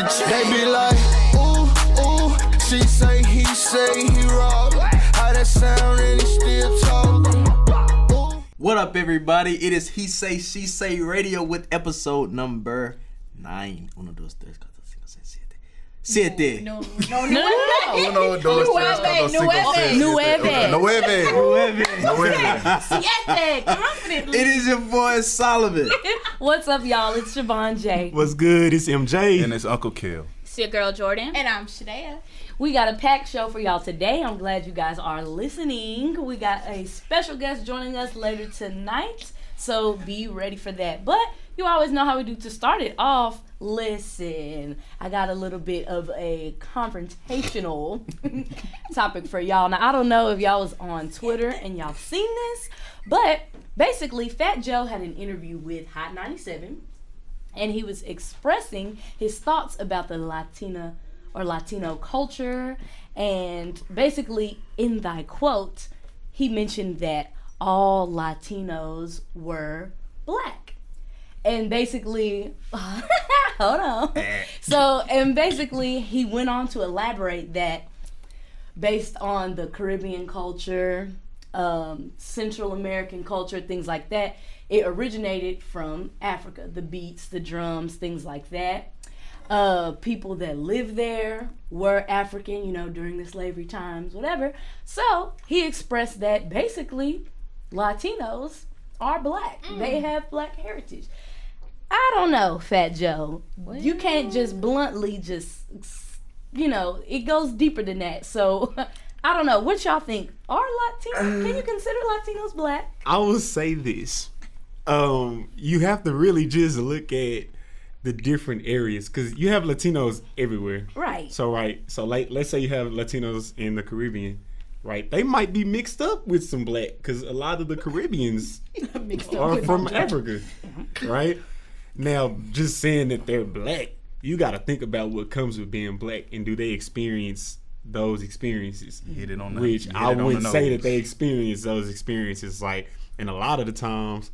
the chain. They be like, ooh, ooh, she say, he say, he roll. How that sound and he still talking. What up, everybody? It is He Say She Say Radio with episode number 9. 1, 2, 3, 4, 5, 6, 7. 7. No. 1, 2, 3, 4, 5, 6, 7. Confidently. It is your boy Solomon. What's up, y'all? It's Siobhan J. What's good? It's MJ. And it's Uncle Kill. It's your girl Jordan. And I'm Shadea. We got a packed show for y'all today. I'm glad you guys are listening. We got a special guest joining us later tonight, so be ready for that. But you always know how we do to start it off. Listen, I got a little bit of a confrontational topic for y'all. Now, I don't know if y'all was on Twitter and y'all seen this, but basically, Fat Joe had an interview with Hot 97, and he was expressing his thoughts about the Latino culture, and basically in thy quote, he mentioned that all Latinos were black. And basically, hold on. So, and basically he went on to elaborate that based on the Caribbean culture, Central American culture, things like that, it originated from Africa. The beats, the drums, things like that. People that lived there were African, during the slavery times, whatever. So he expressed that basically Latinos are black. They have black heritage. I don't know, Fat Joe. Well, you can't just bluntly it goes deeper than that. So I don't know. What y'all think? Are Latinos, can you consider Latinos black? I will say this. You have to really just look at the different areas, because you have Latinos everywhere. Right. So like, let's say you have Latinos in the Caribbean, right? They might be mixed up with some black, because a lot of the Caribbeans are from Africa, right? Now, just saying that they're black, you got to think about what comes with being black, and do they experience those experiences? Hit it on the, which I wouldn't say that they experience those experiences, like, and a lot of the times,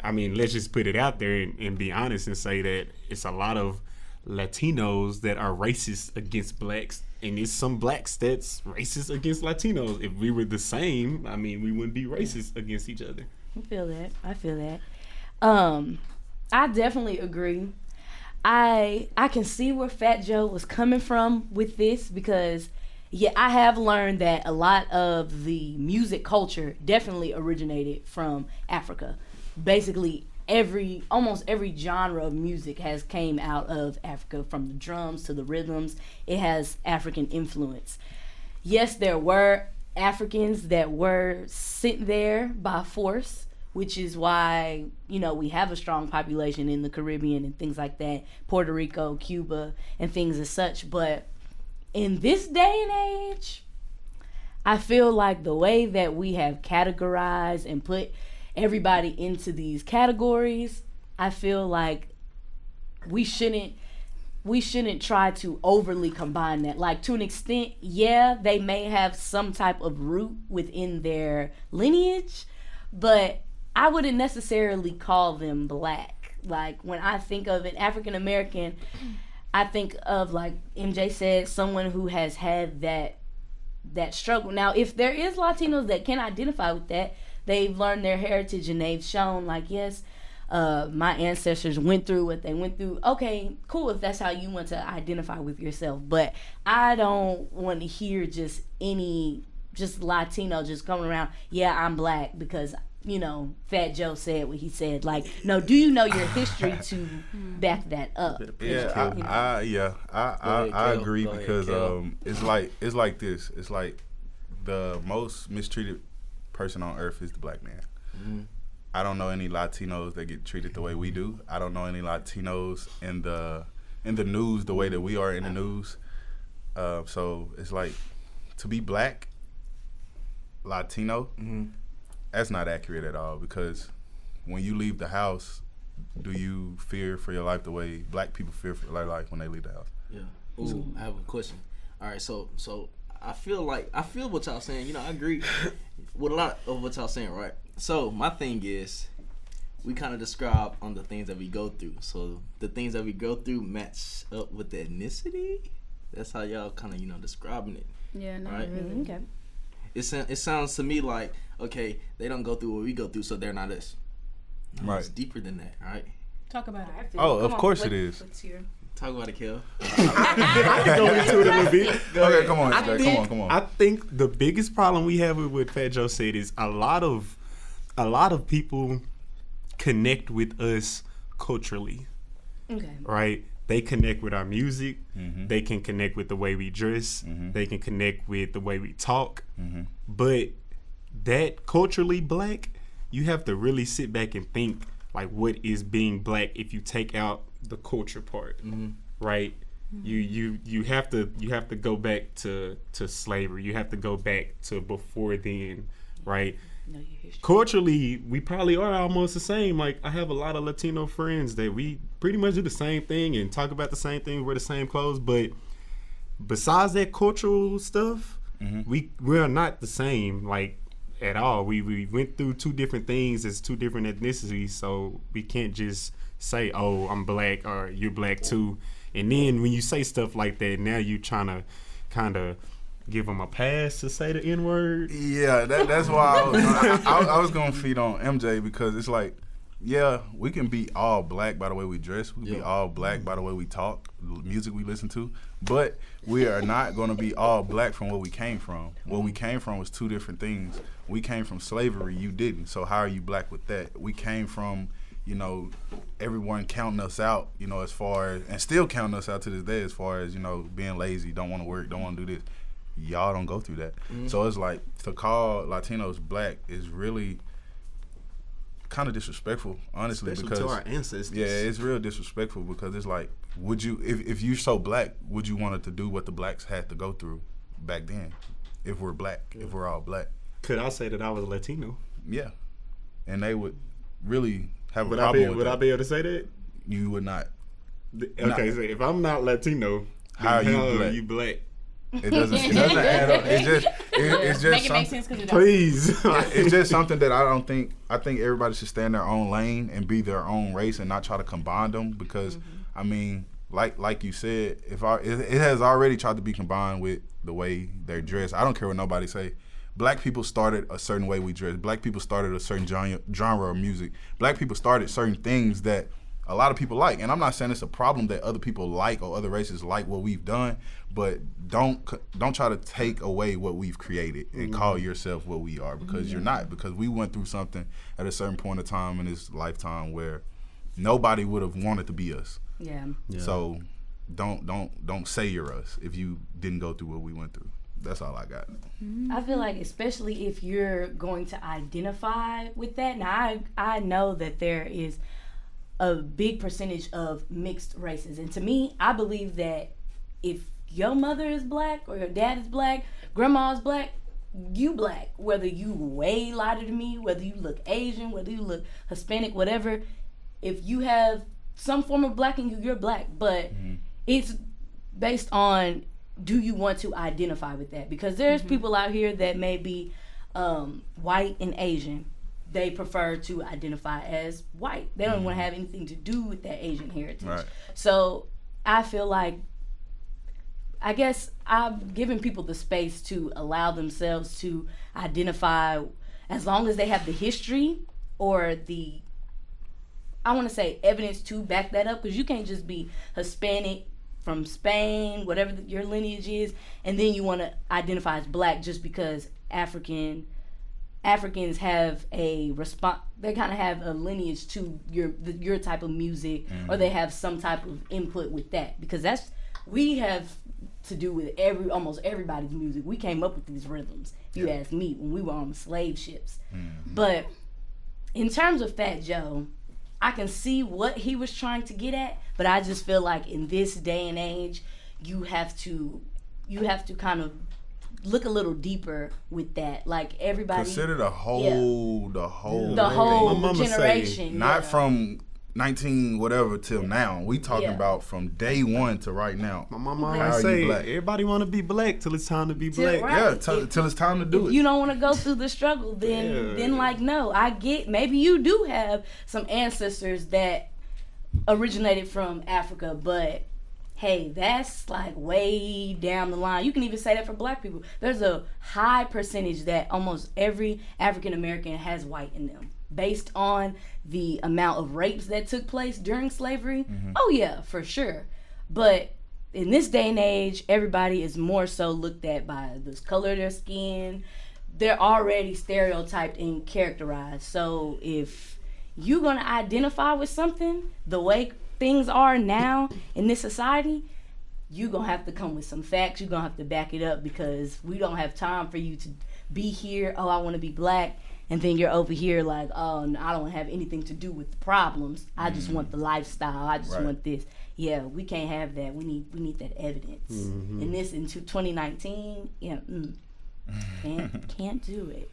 I mean, let's just put it out there and be honest and say that it's a lot of Latinos that are racist against blacks, and it's some blacks that's racist against Latinos. If we were the same, I mean, we wouldn't be racist against each other. I feel that. I definitely agree. I can see where Fat Joe was coming from with this, because I have learned that a lot of the music culture definitely originated from Africa. Basically, almost every genre of music has came out of Africa, from the drums to the rhythms. It has African influence. Yes, there were Africans that were sent there by force, which is why, we have a strong population in the Caribbean and things like that, Puerto Rico, Cuba, and things as such. But in this day and age, I feel like the way that we have categorized and put everybody into these categories, I feel like we shouldn't try to overly combine that. Like, to an extent, they may have some type of root within their lineage, but I wouldn't necessarily call them black. Like, when I think of an African American, I think of, like MJ said, someone who has had that struggle. Now, if there is Latinos that can identify with that, they've learned their heritage and they've shown, like, yes, my ancestors went through what they went through. Okay, cool, if that's how you want to identify with yourself. But I don't want to hear just Latino just coming around, I'm black because, Fat Joe said what he said. Like, no, do you know your history to back that up? I agree, because it's like this. It's like the most mistreated person on earth is the black man. Mm-hmm. I don't know any Latinos that get treated the way we do. I don't know any Latinos in the news the way that we are in the news. So it's like, to be black, Latino, that's not accurate at all, because when you leave the house, do you fear for your life the way black people fear for their life when they leave the house? Yeah. Ooh, I have a question. All right, so I feel what y'all saying. I agree with a lot of what y'all saying, right? So my thing is, we kind of describe on the things that we go through. So the things that we go through match up with the ethnicity. That's how y'all kind of describing it. Yeah, not right? really. Okay. It sounds to me like, okay, they don't go through what we go through, so they're not us. No, Right. It's deeper than that, right? Talk about it. Oh, of course it is. What's your... Talk about it, Kel. I can go into it a little bit. Okay, come on, come on. I think the biggest problem we have with what Fat Joe said is a lot of people connect with us culturally. Okay. Right? They connect with our music. Mm-hmm. They can connect with the way we dress. Mm-hmm. They can connect with the way we talk. Mm-hmm. But that culturally black, you have to really sit back and think like what is being black if you take out the culture part, right? You have to go back to slavery. You have to go back to before then, right? Know your history. Culturally, we probably are almost the same. Like I have a lot of Latino friends that we pretty much do the same thing and talk about the same thing, wear the same clothes, but besides that cultural stuff, we're not the same like at all. We went through two different things as two different ethnicities, so we can't just say, "Oh, I'm black" or "You're black too." And then when you say stuff like that, now you trying to kind of give them a pass to say the N-word. Yeah, that's why I was gonna feed on MJ because it's like, yeah, we can be all black by the way we dress. We can be all black by the way we talk, the music we listen to, but we are not gonna be all black from where we came from. Where we came from was two different things. We came from slavery. You didn't. So how are you black with that? We came from, everyone counting us out, as far as, and still counting us out to this day as far as, being lazy, don't want to work, don't want to do this. Y'all don't go through that. So it's like, to call Latinos black is really kind of disrespectful, honestly. Especially because to our ancestors. Yeah, it's real disrespectful because it's like, would you, if you're so black, would you want it to do what the blacks had to go through back then? If we're black, if we're all black. Could I say that I was a Latino? Yeah. And they would really have a Would problem with that. Would I be able to say that? You would not. Okay, so if I'm not Latino, How then are you black? you black? It doesn't add up. It's just Make it make something. sense because it Please. It's just something that I think everybody should stay in their own lane and be their own race and not try to combine them because I mean, like you said, it has already tried to be combined with the way they're dressed. I don't care what nobody say. Black people started a certain way we dress. Black people started a certain genre of music. Black people started certain things that a lot of people like. And I'm not saying it's a problem that other people like or other races like what we've done, but don't try to take away what we've created and call yourself what we are because you're not. Because we went through something at a certain point of time in this lifetime where nobody would have wanted to be us. Yeah. So don't say you're us if you didn't go through what we went through. That's all I got. I feel like especially if you're going to identify with that. Now I know that there is a big percentage of mixed races, and to me, I believe that if your mother is black or your dad is black, grandma's black, you black. Whether you way lighter than me, whether you look Asian, whether you look Hispanic, whatever. If you have some form of black in you, you're black. But it's based on, do you want to identify with that? Because there's people out here that may be white and Asian. They prefer to identify as white. They don't want to have anything to do with that Asian heritage. Right. So I feel like, I guess I've given people the space to allow themselves to identify as long as they have the history or the, I want to say, evidence to back that up, because you can't just be Hispanic from Spain, whatever your lineage is, and then you want to identify as black just because Africans have a response. They kind of have a lineage to your type of music, or they have some type of input with that, because we have to do with almost everybody's music. We came up with these rhythms, if you ask me, when we were on slave ships. But in terms of Fat Joe, I can see what he was trying to get at, but I just feel like in this day and age, you have to kind of look a little deeper with that. Like, everybody Consider the whole My mama generation. not from 19 whatever till now. We talking Yeah. about from day one to right now. My mama How always are you say, black? everybody want to be black till it's time to be Till- black. right. Yeah, till it's time to do If it. you don't want to go through the struggle, then like, no, I get, maybe you do have some ancestors that originated from Africa, but hey, that's like way down the line. You can even say that for black people. There's a high percentage that almost every African American has white in them, based on the amount of rapes that took place during slavery. Oh yeah, for sure. But in this day and age, everybody is more so looked at by the color of their skin. They're already stereotyped and characterized. So if you're gonna identify with something the way things are now in this society, you're gonna have to come with some facts. You're gonna have to back it up, because we don't have time for you to be here, oh, I want to be black, and then you're over here like, oh, no, I don't have anything to do with the problems. I just want the lifestyle. I just Right. want this. Yeah, we can't have that. We need that evidence. And this into 2019, yeah, can't do it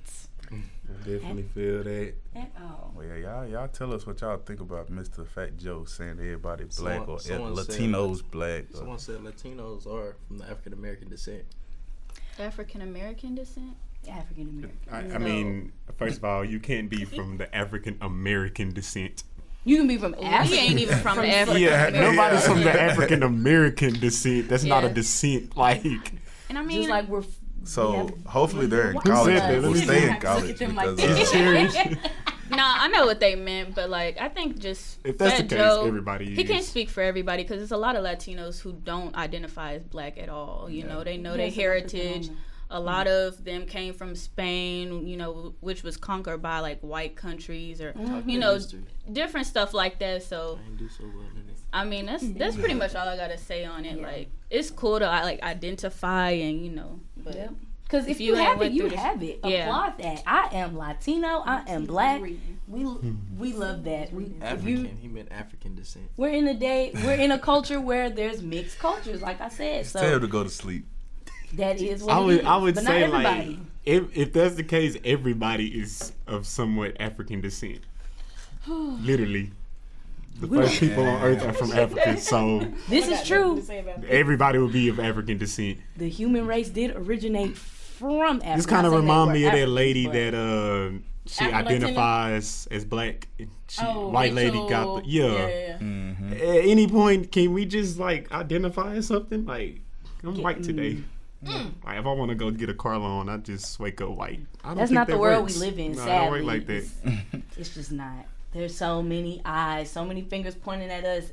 I definitely feel that. at all. Well, yeah, y'all tell us what y'all think about Mr. Fat Joe saying everybody black or Someone said- Latinos black. Or, Someone said Latinos are from the African American descent. African American descent? African American. I mean, first of all, you can't be from the African American descent. You can be from He Africa. ain't even from the African Yeah, American. nobody's from the African American descent. That's not a Yeah. descent. Like, And I mean, Just like we're. so yeah. hopefully they're in Who college. said that? We'll Let me stay see. in college Look at them like because that. nah, I know what they meant, but like, I think just if that's Fat the case, Joe, everybody he can't is. speak for everybody, because there's a lot of Latinos who don't identify as black at all. You know, they know their Yes, heritage. African. A lot of them came from Spain, you know, which was conquered by like white countries or you know, different stuff like that. So I didn't do so well in it. I mean, that's pretty much all I gotta say on it. Like, it's cool to like identify and, you know, but Yep. Because if If you you ain't have it, went you through this- have it. Yeah. Applaud that. I am Latino. I am black. We love that. African. He meant African descent. We're in a day. We're in a culture where there's mixed cultures, like I said. tell her So to go to sleep. that is what I it is. would but say not like everybody. if that's the case, everybody is of somewhat African descent. Literally, the first people on Earth are from Africa, so This is true. everybody would be of African descent. The human race did originate from Africa. This kind of Not saying they remind were me of that Africans, lady but- that she Afro-Latino? identifies as black. She, Oh, white lady Rachel- got the yeah. Mm-hmm. At any point, can we just like identify as something? Like, I'm white today. Like, if I want to go get a car loan, I just wake up white. I don't That's think not the that world works. we live in. No, Sadly, I don't work like that. It's just not. There's so many eyes, so many fingers pointing at us.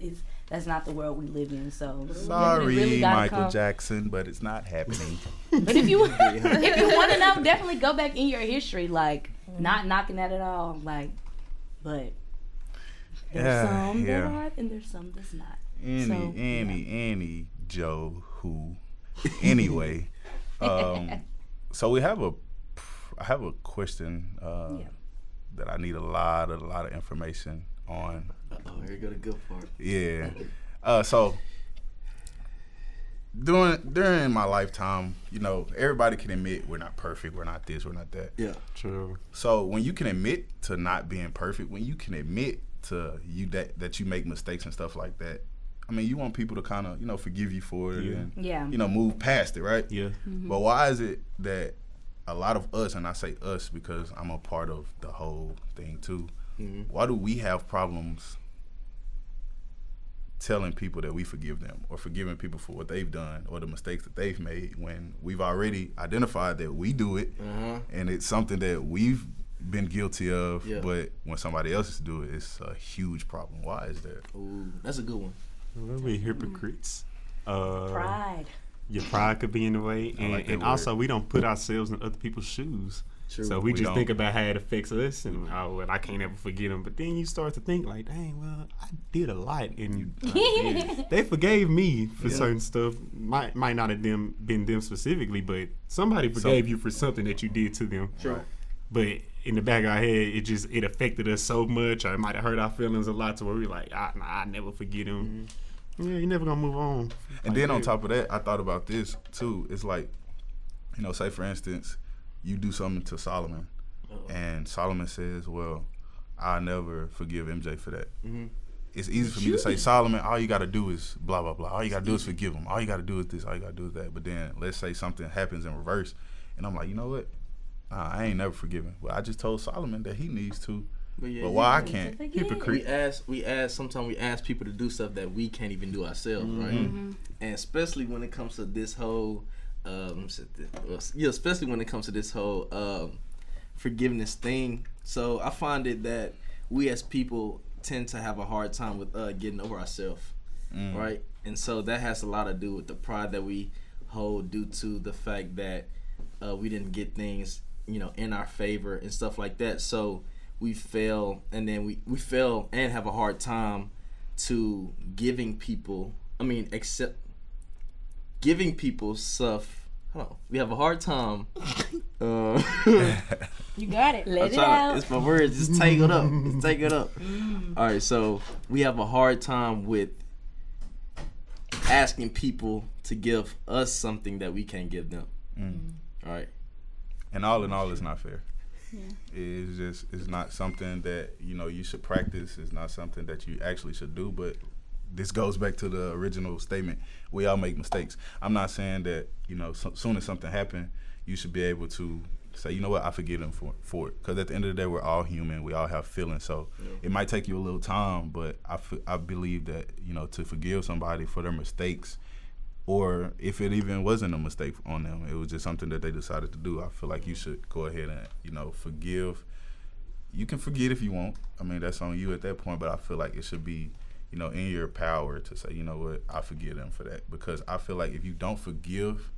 That's not the world we live in. So Sorry, we really gotta Michael come. Jackson, but it's not happening. But if you if you want to know, definitely go back in your history. Like, not knocking that at all. Like, but there's some that are and there's some that's not. Any Joe who. Anyway, so I have a question that I need a lot of information on. Oh, here go the good part. Yeah. So during my lifetime, you know, everybody can admit we're not perfect, we're not this, we're not that. Yeah. True. So when you can admit to not being perfect, when you can admit to that you make mistakes and stuff like that, I mean, you want people to kind of, you know, forgive you for it and, Yeah. you know, move past it, right? Yeah. But why is it that a lot of us, and I say us because I'm a part of the whole thing too, why do we have problems telling people that we forgive them or forgiving people for what they've done or the mistakes that they've made when we've already identified that we do it and it's something that we've been guilty of, but when somebody else do it, it's a huge problem. Why is that? Ooh, that's a good one. We're hypocrites. Pride. Your pride could be in the way, and also we don't put ourselves in other people's shoes. True. So we just don't. think about how it affects us, and well, I can't ever forget them. But then you start to think like, dang, well, I did a lot, and they forgave me for certain stuff. Might not have been them specifically, but somebody forgave you for something that you did to them. Sure. But in the back of our head, it affected us so much, or it might have hurt our feelings a lot, to where we're like, I never forget him. Yeah, you're never gonna move on. And then on top of that, I thought about this too. It's like, you know, say for instance, you do something to Solomon, and Solomon says, well, I'll never forgive MJ for that. it's easy for me to say, Solomon, all you got to do is blah, blah, blah. All you got to do is forgive him. All you got to do is this. All you got to do is that. But then let's say something happens in reverse, and I'm like, you know what? I ain't never forgiven. But I just told Solomon that he needs to. But why I can't? Hypocrite. Sometimes we ask people to do stuff that we can't even do ourselves, right? And especially when it comes to this whole, especially when it comes to this whole forgiveness thing. So I find it that we as people tend to have a hard time with getting over ourselves, right? And so that has a lot to do with the pride that we hold due to the fact that we didn't get things, in our favor and stuff like that. So we fail, and then we fail and have a hard time to giving people stuff. Hold on. We have a hard time. You got it. Let it out. It's my words. Just take it up. Just take it up. All right. So we have a hard time with asking people to give us something that we can't give them. All right. And all in all, it's not fair. Yeah. It's not something that you should practice. It's not something that you actually should do. But this goes back to the original statement. We all make mistakes. I'm not saying that soon as something happened, you should be able to say, you know what, I forgive them for it. Because at the end of the day, we're all human. We all have feelings. So it might take you a little time, but I believe that to forgive somebody for their mistakes, or if it even wasn't a mistake on them, it was just something that they decided to do, I feel like you should go ahead and forgive. You can forget if you want. I mean, that's on you at that point, but I feel like it should be in your power to say, you know what, I forgive them for that. Because I feel like if you don't forgive,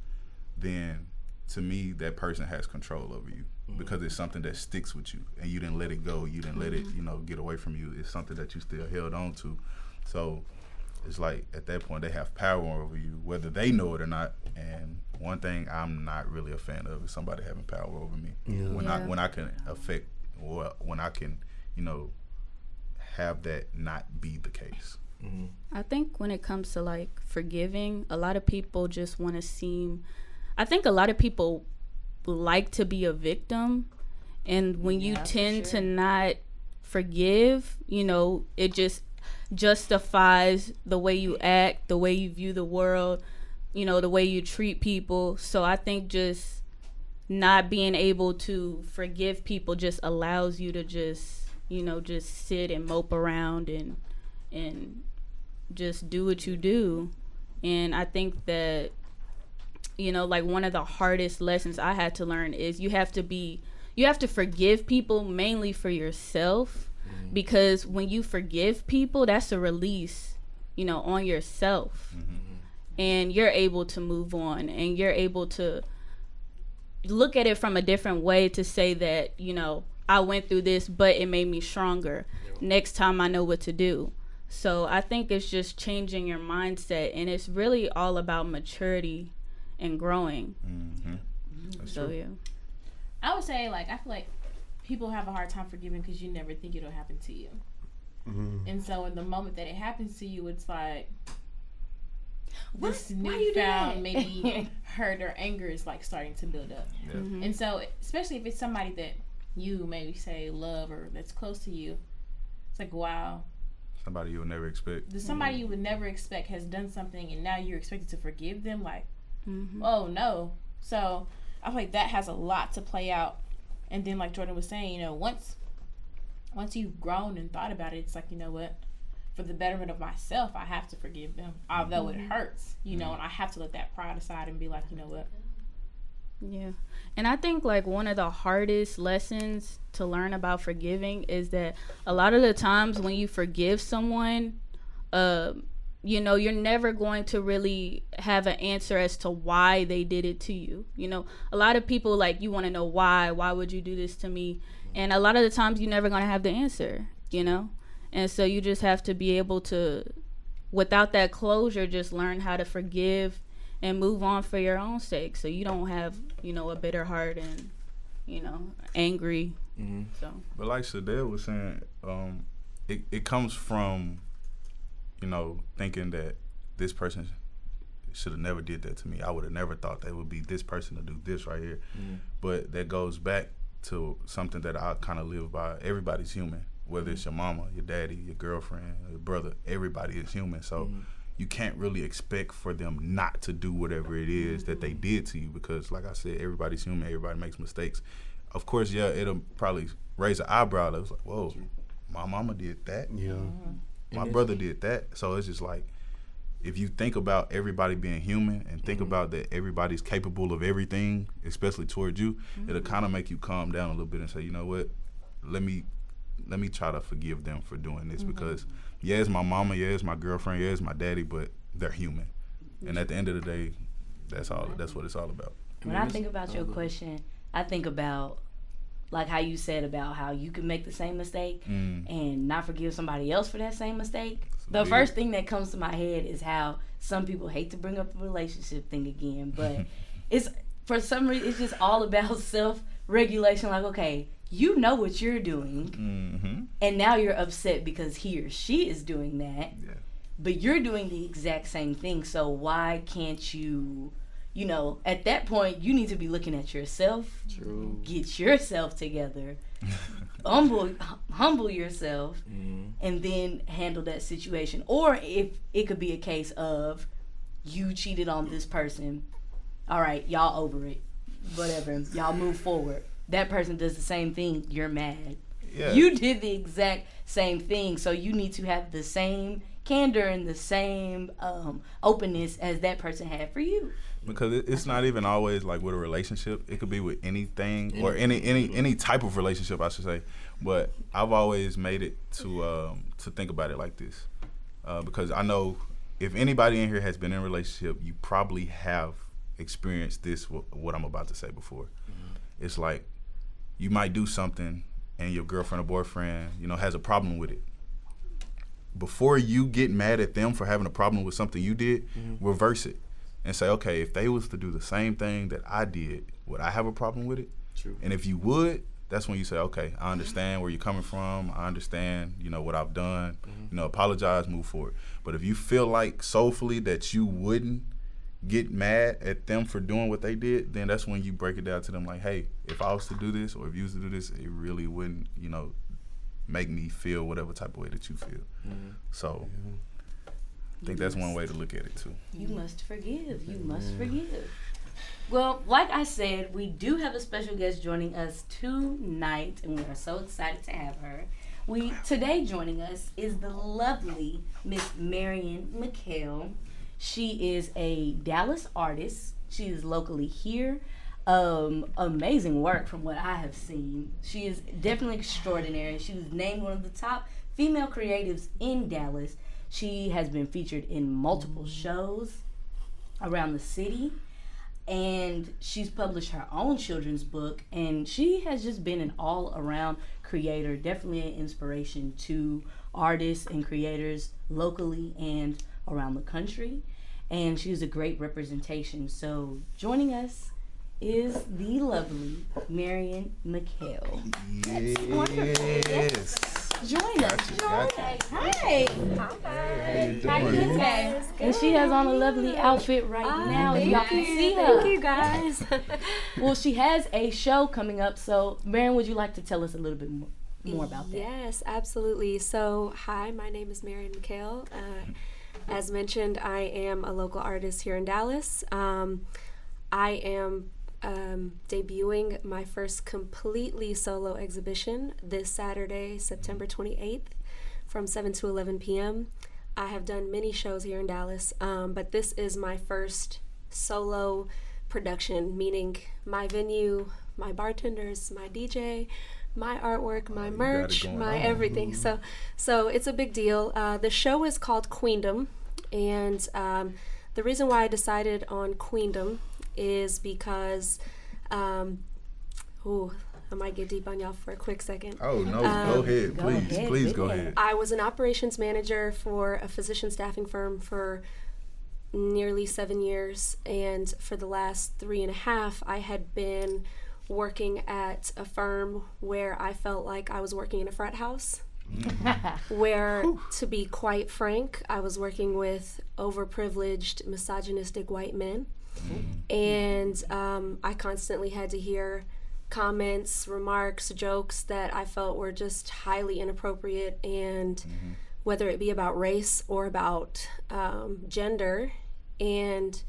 then to me, that person has control over you, because it's something that sticks with you and you didn't let it go. You didn't let it, get away from you. It's something that you still held on to. So it's like at that point, they have power over you, whether they know it or not. And one thing I'm not really a fan of is somebody having power over me. When I can affect, or when I can, have that not be the case. I think when it comes to like forgiving, a lot of people just want to seem, I think a lot of people like to be a victim, and when you tend to not forgive, it just justifies the way you act, the way you view the world, the way you treat people. So I think just not being able to forgive people just allows you to just sit and mope around and just do what you do. And I think that, like one of the hardest lessons I had to learn is you have to forgive people mainly for yourself, because when you forgive people, that's a release, on yourself. And you're able to move on, and you're able to look at it from a different way to say that, I went through this, but it made me stronger. Next time I know what to do. So I think it's just changing your mindset, and it's really all about maturity and growing. So true. Yeah. I would say, I feel like people have a hard time forgiving because you never think it'll happen to you. And so in the moment that it happens to you, it's like this newfound maybe hurt or anger is starting to build up. And so especially if it's somebody that you maybe say love or that's close to you, it's like, wow, somebody you would never expect. Somebody you would never expect has done something, and now you're expected to forgive them. Oh no. So I feel like that has a lot to play out. And then like Jordan was saying, once you've grown and thought about it, it's like, you know what, for the betterment of myself, I have to forgive them, although it hurts, and I have to let that pride aside and be like, you know what. Yeah. And I think one of the hardest lessons to learn about forgiving is that a lot of the times when you forgive someone, you're never going to really have an answer as to why they did it to you. A lot of people you want to know why would you do this to me? And a lot of the times you're never going to have the answer, And so you just have to be able to, without that closure, just learn how to forgive and move on for your own sake, so you don't have a bitter heart and angry. So, but like Sadell was saying, it comes from thinking that this person should have never did that to me. I would have never thought that would be this person to do this right here. But that goes back to something that I kind of live by. Everybody's human. whether it's your mama, your daddy, your girlfriend, your brother. Everybody is human, so you can't really expect for them not to do whatever it is that they did to you, because, like I said, everybody's human. Everybody makes mistakes. Of course, yeah, it'll probably raise an eyebrow. That was like, whoa, my mama did that. Yeah. My brother did that. So it's just like, if you think about everybody being human and think about that everybody's capable of everything, especially towards you, it'll kind of make you calm down a little bit and say, you know what, let me try to forgive them for doing this, because yeah, it's my mama, yeah, it's my girlfriend, yeah, it's my daddy, but they're human. And at the end of the day, that's what it's all about. When I think about your question, I think about like how you said about how you can make the same mistake and not forgive somebody else for that same mistake. The first thing that comes to my head is how some people hate to bring up the relationship thing again, but it's, for some reason, it's just all about self-regulation. Like, okay, you know what you're doing, and now you're upset because he or she is doing that, but you're doing the exact same thing, so why can't you, you know, at that point, you need to be looking at yourself, get yourself together, humble yourself, and then handle that situation. Or if it could be a case of you cheated on this person, all right, y'all over it, whatever, y'all move forward. That person does the same thing, you're mad. Yeah. You did the exact same thing, so you need to have the same candor and the same openness as that person had for you. Because it's not even always like with a relationship. It could be with anything or any type of relationship, I should say. But I've always made it to think about it like this, because I know if anybody in here has been in a relationship, you probably have experienced this, what I'm about to say before. It's like you might do something and your girlfriend or boyfriend, you know, has a problem with it. Before you get mad at them for having a problem with something you did, reverse it and say, okay, if they was to do the same thing that I did, would I have a problem with it? True. And if you would, that's when you say, okay, I understand where you're coming from. I understand, you know, what I've done. You know, apologize, move forward. But if you feel like soulfully that you wouldn't get mad at them for doing what they did, then that's when you break it down to them like, hey, if I was to do this or if you was to do this, it really wouldn't, you know, make me feel whatever type of way that you feel. So I think that's one way to look at it too. You must forgive. You must forgive. Well, like I said, we do have a special guest joining us tonight, and we are so excited to have her. Today joining us is the lovely Miss Marian Mekhail. She is a Dallas artist. She is locally here. Amazing work from what I have seen. She is definitely extraordinary. She was named one of the top female creatives in Dallas. She has been featured in multiple shows around the city, and she's published her own children's book, and she has just been an all-around creator, definitely an inspiration to artists and creators locally and around the country, and she's a great representation. So joining us is the lovely Marian Mekhail. Yes. That's wonderful. Yes. Join us. Hi. How you doing? Good. And she has on a lovely outfit right now. Y'all can see her. Thank you, guys. Well, she has a show coming up. So, Marian, would you like to tell us a little bit more about that? Yes, absolutely. So, hi, my name is Marian Mekhail. As mentioned, I am a local artist here in Dallas. I am debuting my first completely solo exhibition this Saturday, September 28th from 7 to 11 p.m. I have done many shows here in Dallas, but this is my first solo production, meaning my venue, my bartenders, my DJ, my artwork, my merch, my everything. So it's a big deal. The show is called Queendom, and the reason why I decided on Queendom is because, I might get deep on y'all for a quick second. Oh, no, go ahead, please go ahead. I was an operations manager for a physician staffing firm for nearly 7 years, and for the last 3.5, I had been working at a firm where I felt like I was working in a frat house. Where, to be quite frank, I was working with overprivileged, misogynistic white men. And I constantly had to hear comments, remarks, jokes that I felt were just highly inappropriate, and whether it be about race or about gender. And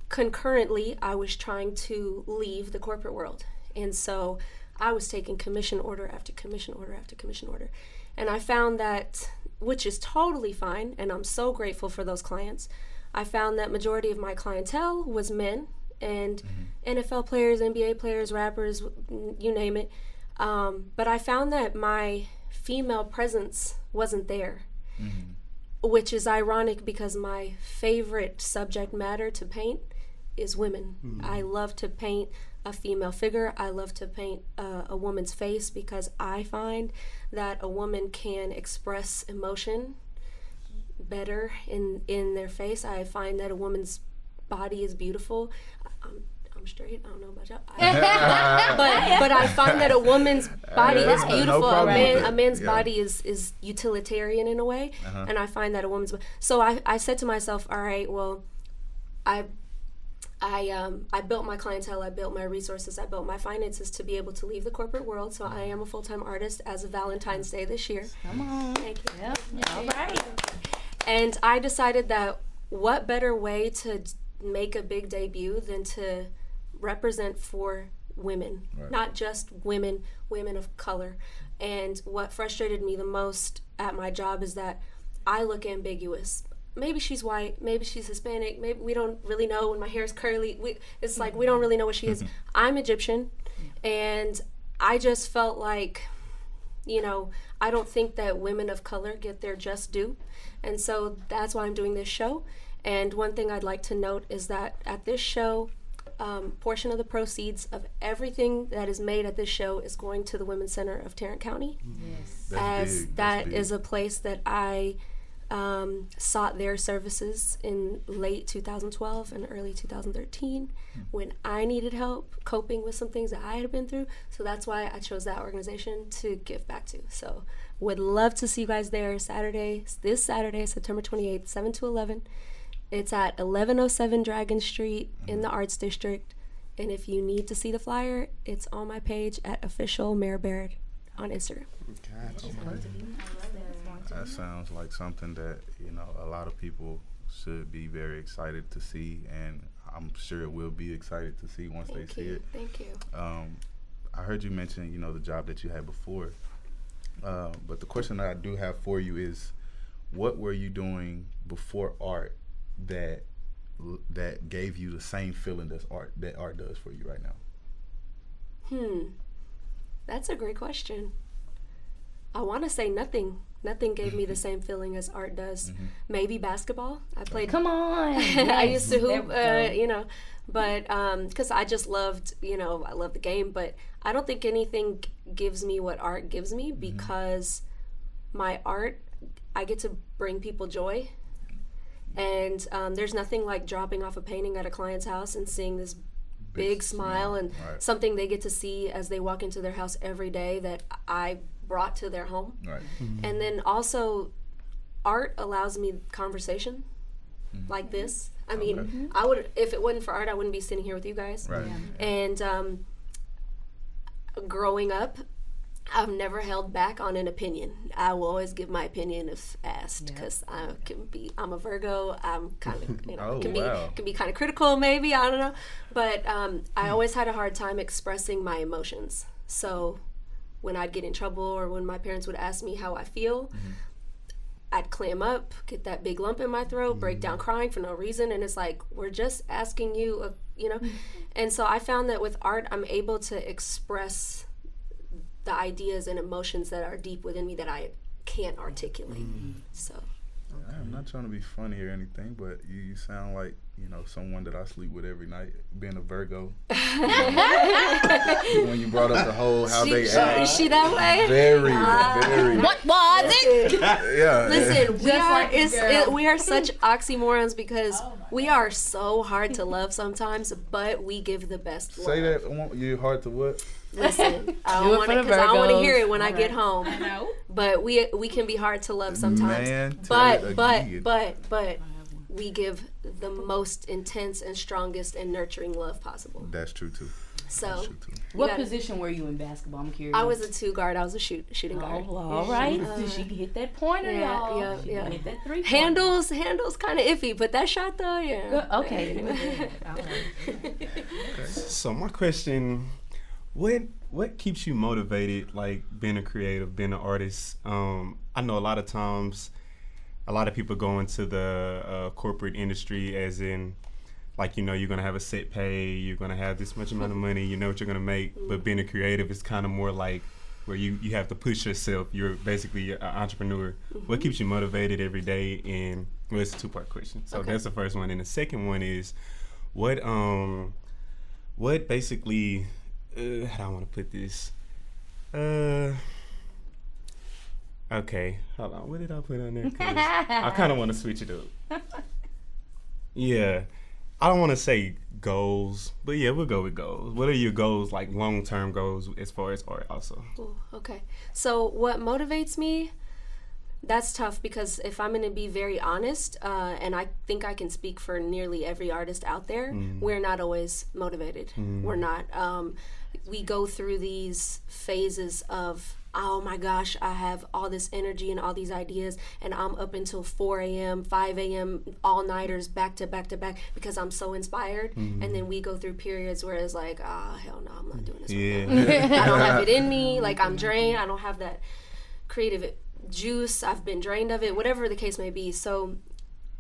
concurrently, I was trying to leave the corporate world. And so I was taking commission order after commission order after commission order. And I found that, which is totally fine, and I'm so grateful for those clients, I found that majority of my clientele was men, and NFL players, NBA players, rappers, you name it. But I found that my female presence wasn't there, which is ironic because my favorite subject matter to paint is women. I love to paint a female figure. I love to paint a woman's face because I find that a woman can express emotion better in their face. I find that a woman's body is beautiful. I'm straight. I don't know about y'all. But I find that a woman's body is beautiful. No a man's body is utilitarian in a way, and I find that a woman's. So I said to myself, all right, well, I built my clientele, I built my resources, I built my finances to be able to leave the corporate world. So I am a full-time artist as of Valentine's Day this year. Come on. Thank you. Yep. All right. And I decided that what better way to make a big debut than to represent for women, not just women of color. And what frustrated me the most at my job is that I look ambiguous. Maybe she's white, maybe she's Hispanic, maybe we don't really know. When my hair is curly, it's like we don't really know what she is. I'm Egyptian, and I just felt like, I don't think that women of color get their just due. And so that's why I'm doing this show. And one thing I'd like to note is that at this show, portion of the proceeds of everything that is made at this show is going to the Women's Center of Tarrant County. Yes. As that is a place that I sought their services in late 2012 and early 2013 when I needed help coping with some things that I had been through. So that's why I chose that organization to give back to. So would love to see you guys there this Saturday, September 28th, 7 to 11. It's at 1107 Dragon Street in the Arts District. And if you need to see the flyer, it's on my page at official Mayor Baird on Instagram. Gotcha. That sounds like something that, a lot of people should be very excited to see, and I'm sure it will be excited to see once they see it. Thank you. I heard you mention, the job that you had before, but the question that I do have for you is, what were you doing before art that gave you the same feeling that art does for you right now? That's a great question. I want to say nothing. Nothing gave me the same feling as art does. Maybe basketball. I played. Come on. I used to hoop, but because I just loved, I love the game. But I don't think anything gives me what art gives me, because my art, I get to bring people joy. And there's nothing like dropping off a painting at a client's house and seeing this big smile and something they get to see as they walk into their house every day that I brought to their home. And then also art allows me conversation like this. I mean, I would, if it wasn't for art, I wouldn't be sitting here with you guys. And growing up, I've never held back on an opinion. I will always give my opinion if asked, because I'm a Virgo. I'm kind of, can be kind of critical maybe, I don't know. But I always had a hard time expressing my emotions. So when I'd get in trouble or when my parents would ask me how I feel, I'd clam up, get that big lump in my throat, break down crying for no reason. And it's like, we're just asking you, And so I found that with art, I'm able to express the ideas and emotions that are deep within me that I can't articulate. So I'm not trying to be funny or anything, but you sound like, someone that I sleep with every night, being a Virgo. When you brought up the whole how they act. Is she that way? Very. What was it? Yeah. Listen, we are such oxymorons because we are so hard to love sometimes, but we give the best love. Say that, you're hard to what? Listen, I don't want it because I don't want to hear it when I get home. I know. But we can be hard to love sometimes. Man, but we give the most intense and strongest and nurturing love possible. That's true too. So, what position were you in basketball? I'm curious. I was a 2 guard. I was a shooting guard. Oh, all right. So she can hit that pointer, y'all. She can hit that 3-pointer. Handles kind of iffy, but that shot though, Okay. All right. So my question, what keeps you motivated, like being a creative, being an artist? I know a lot of times, a lot of people go into the corporate industry as in, like, you know, you're going to have a set pay, you're going to have this much amount of money, you know what you're going to make. But being a creative is kind of more like where you have to push yourself. You're basically an entrepreneur. What keeps you motivated every day? And, well, it's a 2-part question. So that's the first one. And the second one is, what basically, how do I want to put this? Okay, hold on. What did I put on there? 'Cause I kind of want to switch it up. Yeah. I don't want to say goals, but yeah, we'll go with goals. What are your goals, like long-term goals as far as art also? Ooh, okay. So what motivates me, that's tough because if I'm going to be very honest, and I think I can speak for nearly every artist out there, we're not always motivated. We're not. We go through these phases of, oh my gosh, I have all this energy and all these ideas, and I'm up until 4 a.m., 5 a.m., all-nighters, back to back to back, because I'm so inspired. And then we go through periods where it's like, hell no, I'm not doing this right now. I don't have it in me. Like, I'm drained. I don't have that creative juice. I've been drained of it, whatever the case may be. So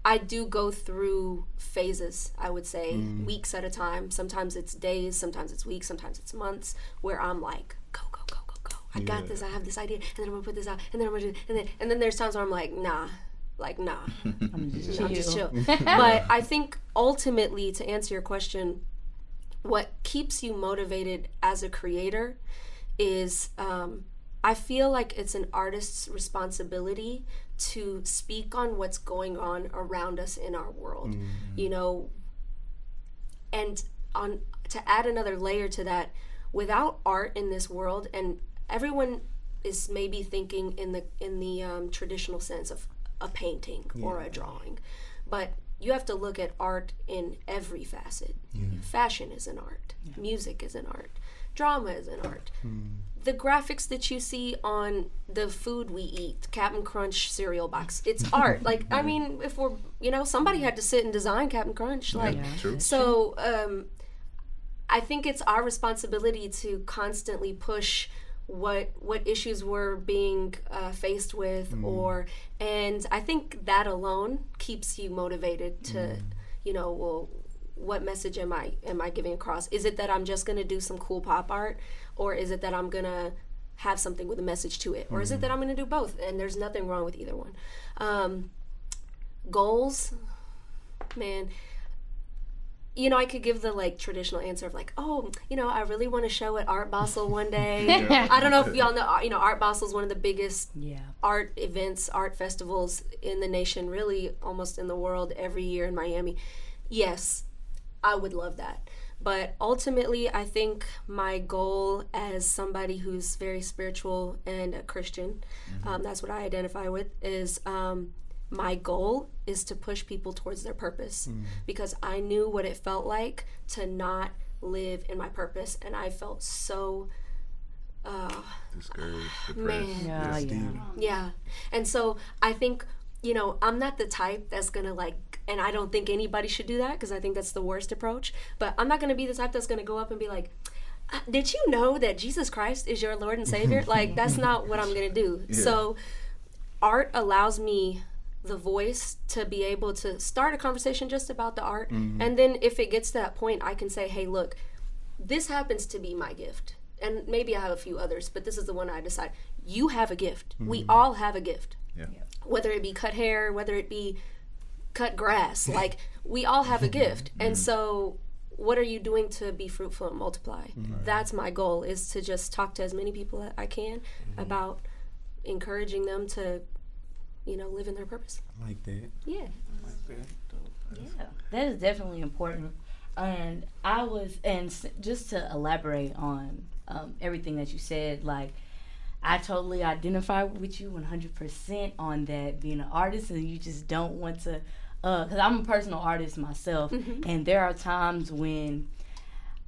I do go through phases, I would say, weeks at a time. Sometimes it's days, sometimes it's weeks, sometimes it's months, where I'm like, go. I got this. I have this idea, and then I'm gonna put this out, and then I'm gonna do, and then there's times where I'm like, nah. I'm just chill. But I think ultimately, to answer your question, what keeps you motivated as a creator is, I feel like it's an artist's responsibility to speak on what's going on around us in our world, you know, and to add another layer to that, without art in this world, and everyone is maybe thinking in the traditional sense of a painting or a drawing, but you have to look at art in every facet. Fashion is an art, music is an art, drama is an art. The graphics that you see on the food we eat, Captain Crunch cereal box, it's art. Like, I mean, if we're, you know, somebody had to sit and design Captain Crunch. Like, so I think it's our responsibility to constantly push what issues we're being faced with, and I think that alone keeps you motivated to, you know, well, what message am I giving across? Is it that I'm just gonna do some cool pop art, or is it that I'm gonna have something with a message to it, or is it that I'm gonna do both? And there's nothing wrong with either one. Goals, man. You know, I could give the like traditional answer of like, oh, you know, I really want to show at Art Basel one day. I don't know if y'all know, you know, Art Basel is one of the biggest art events, art festivals in the nation, really almost in the world, every year in Miami. Yes, I would love that. But ultimately, I think my goal as somebody who's very spiritual and a Christian, that's what I identify with, is my goal is to push people towards their purpose, because I knew what it felt like to not live in my purpose, and I felt so discouraged, depressed. Yeah. And so I think, you know, I'm not the type that's gonna like, and I don't think anybody should do that, because I think that's the worst approach, but I'm not gonna be the type that's gonna go up and be like, did you know that Jesus Christ is your Lord and Savior? Like, that's not what I'm gonna do. So art allows me the voice to be able to start a conversation just about the art, and then if it gets to that point, I can say, hey, look, this happens to be my gift, and maybe I have a few others, but this is the one I decide. You have a gift. We all have a gift. Whether it be cut hair, whether it be cut grass, like, we all have a gift. And so what are you doing to be fruitful and multiply? That's my goal, is to just talk to as many people as I can about encouraging them to, you know, live in their purpose. I like that. Yeah. I like that. Yeah, that is definitely important. And just to elaborate on everything that you said, like, I totally identify with you 100% on that, being an artist, and you just don't want to, because I'm a personal artist myself, and there are times when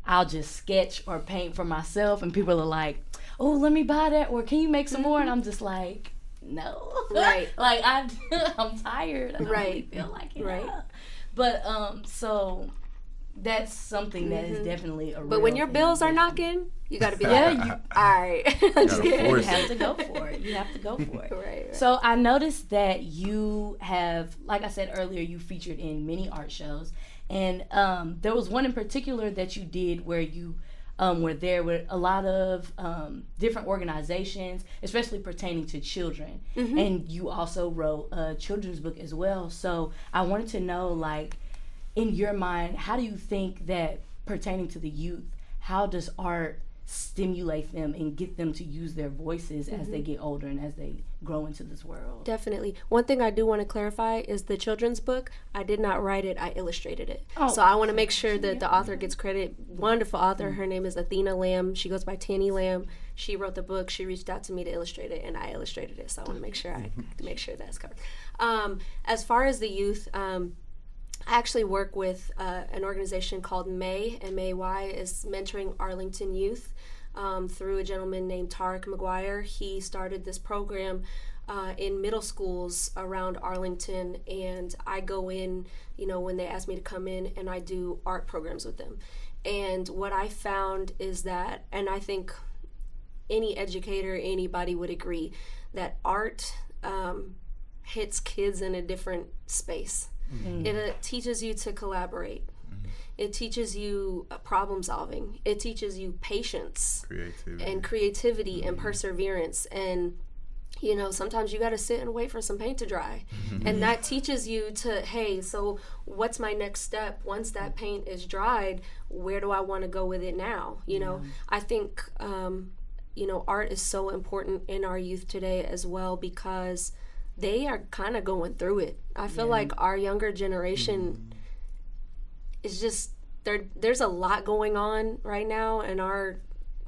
I'll just sketch or paint for myself, and people are like, oh, let me buy that, or can you make some more? And I'm just like, no. Right. Like, I'm tired. I don't really feel like it. Right. But, so that's something that is definitely a real But when your thing. bills are knocking, you got to be like, all right. You have to go for it. You have to go for it. Right. So I noticed that you have, like I said earlier, you featured in many art shows. And there was one in particular that you did where you were there with a lot of different organizations, especially pertaining to children. Mm-hmm. And you also wrote a children's book as well. So I wanted to know, like, in your mind, how do you think that pertaining to the youth, how does art stimulate them and get them to use their voices as they get older and as they grow into this world? Definitely. One thing I do want to clarify is the children's book, I did not write it, I illustrated it. Oh. So I want to make sure that the author gets credit. Wonderful author. Her name is Athena Lamb. She goes by Tanny Lamb. She wrote the book. She reached out to me to illustrate it, and I illustrated it. So I want to make sure that's covered. As far as the youth, I actually work with an organization called May, M-A-Y, is mentoring Arlington youth through a gentleman named Tarek McGuire. He started this program in middle schools around Arlington, and I go in, when they ask me to come in, and I do art programs with them. And what I found is that, and I think any educator, anybody would agree, that art hits kids in a different space. Mm-hmm. It teaches you to collaborate. Mm-hmm. It teaches you problem solving. It teaches you patience, creativity and perseverance. And sometimes you got to sit and wait for some paint to dry. And that teaches you to, hey, so what's my next step? Once that paint is dried, where do I want to go with it now? I think art is so important in our youth today as well, because they are kind of going through it. I feel like our younger generation is just, there's a lot going on right now in our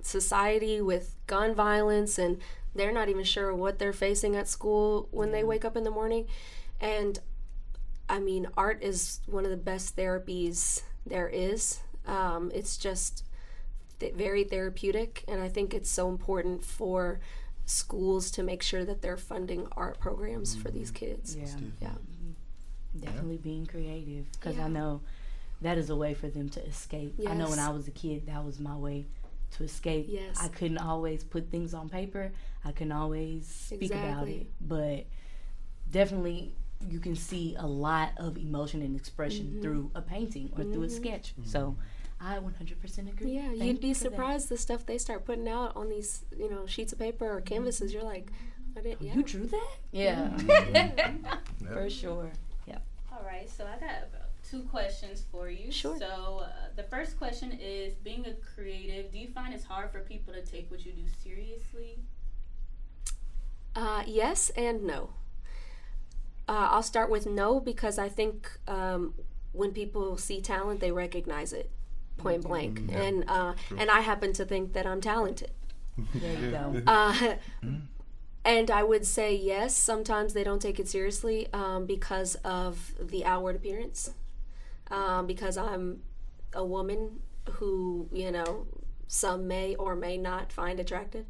society with gun violence, and they're not even sure what they're facing at school when they wake up in the morning. And I mean, art is one of the best therapies there is. It's just very therapeutic, and I think it's so important for schools to make sure that they're funding art programs for these kids. Definitely being creative, because I know that is a way for them to escape. I know when I was a kid, that was my way to escape. I couldn't always put things on paper. I couldn't always speak about it, but definitely you can see a lot of emotion and expression through a painting or through a sketch. So I 100% agree. Yeah, you'd be surprised the stuff they start putting out on these, sheets of paper or canvases. You're like, you drew that? Yeah. For sure. Yeah. All right, so I got about 2 questions for you. Sure. So the first question is, being a creative, do you find it's hard for people to take what you do seriously? Yes and no. I'll start with no, because I think when people see talent, they recognize it. Point blank. And I happen to think that I'm talented. There you go. And I would say yes, sometimes they don't take it seriously because of the outward appearance, because I'm a woman who, some may or may not find attractive.